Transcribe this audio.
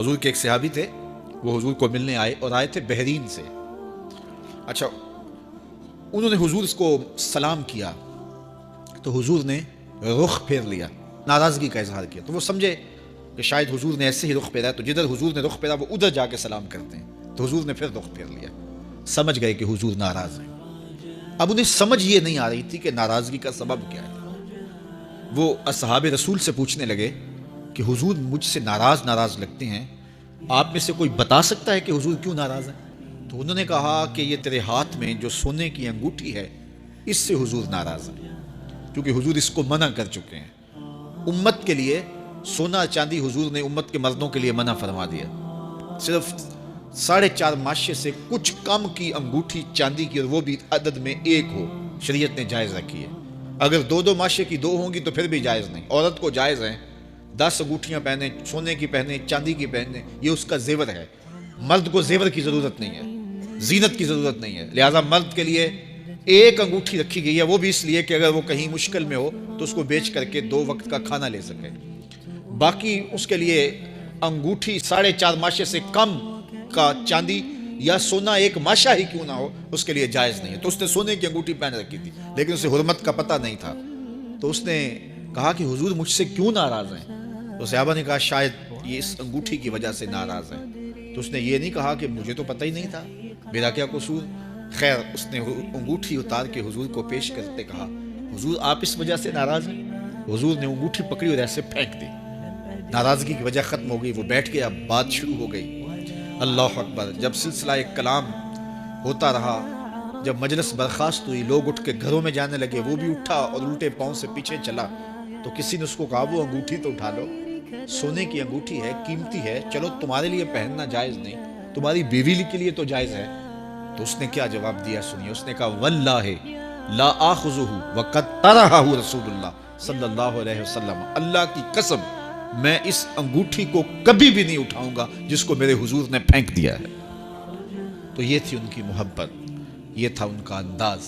हुजूर के एक सहाबी थे, वो हुजूर को मिलने आए और आए थे बहरीन से। अच्छा, उन्होंने हुजूर को सलाम किया तो हुजूर ने रुख फेर लिया, नाराज़गी का इजहार किया। तो वो समझे कि शायद हुजूर ने ऐसे ही रुख फेरा, तो जिधर हुजूर ने रुख फेरा वो उधर जाके सलाम करते हैं। तो हुजूर ने फिर रुख फेर लिया, समझ गए कि हुजूर नाराज़ हैं। अब उन्हें समझ ये नहीं आ रही थी कि नाराज़गी का सबब क्या है। वो असहाब रसूल से पूछने लगे कि हुजूर मुझसे नाराज़ लगते हैं, आप में से कोई बता सकता है कि हुजूर क्यों नाराज़ हैं? तो उन्होंने कहा कि ये तेरे हाथ में जो सोने की अंगूठी है, इससे हुजूर नाराज़ हैं, क्योंकि हुजूर इसको मना कर चुके हैं। उम्मत के लिए सोना चांदी हुजूर ने उम्मत के मर्दों के लिए मना फरमा दिया। सिर्फ 4.5 माशे से कुछ कम की अंगूठी चांदी की, और वो भी अदद में एक हो, शरीयत ने जायज़ रखी है। अगर 2-2 माशे की 2 होंगी तो फिर भी जायज़ नहीं। औरत को जायज़ है 10 अंगूठियाँ पहने, सोने की पहने, चांदी की पहने, ये उसका जेवर है। मर्द को जेवर की ज़रूरत नहीं है, जीनत की ज़रूरत नहीं है। लिहाजा मर्द के लिए एक अंगूठी रखी गई है, वो भी इसलिए कि अगर वो कहीं मुश्किल में हो तो उसको बेच करके 2 वक्त का खाना ले सके। बाकी उसके लिए अंगूठी 4.5 माशे से कम का चांदी या सोना 1 माशा ही क्यों ना हो, उसके लिए जायज़ नहीं है। तो उसने सोने की अंगूठी पहन रखी थी, लेकिन उसे हुर्मत का पता नहीं था। तो उसने कहा कि हुजूर मुझसे क्यों नाराज़ हैं? तो सहाबा ने कहा शायद ये इस अंगूठी की वजह से नाराज़ हैं। तो उसने ये नहीं कहा कि मुझे तो पता ही नहीं था, मेरा क्या कसूर। खैर, उसने अंगूठी उतार के हुजूर को पेश करते कहा, हुजूर आप इस वजह से नाराज़ हैं? हुजूर ने अंगूठी पकड़ी और ऐसे फेंक दी। नाराज़गी की वजह ख़त्म हो गई, वो बैठ गया, बात शुरू हो गई। अल्लाह अकबर। जब सिलसिला एक कलाम होता रहा, जब मजलिस बर्खास्त हुई, लोग उठ के घरों में जाने लगे, वो भी उठा और उल्टे पाँव से पीछे चला। तो किसी ने उसको कहा वो अंगूठी तो उठा लो, सोने की अंगूठी है, कीमती है, चलो तुम्हारे लिए पहनना जायज़ नहीं, तुम्हारी बीवी के लिए तो जायज़ है। तो उसने क्या जवाब दिया सुनिए। उसने कहा वल्लाहि ला आखुजुहु वक़द तरहहु रसूलुल्लाह सल्लल्लाहु अलैहि वसल्लम, अल्लाह की कसम मैं इस अंगूठी को कभी भी नहीं उठाऊंगा जिसको मेरे हुजूर ने फेंक दिया है। तो ये थी उनकी मोहब्बत, ये था उनका अंदाज।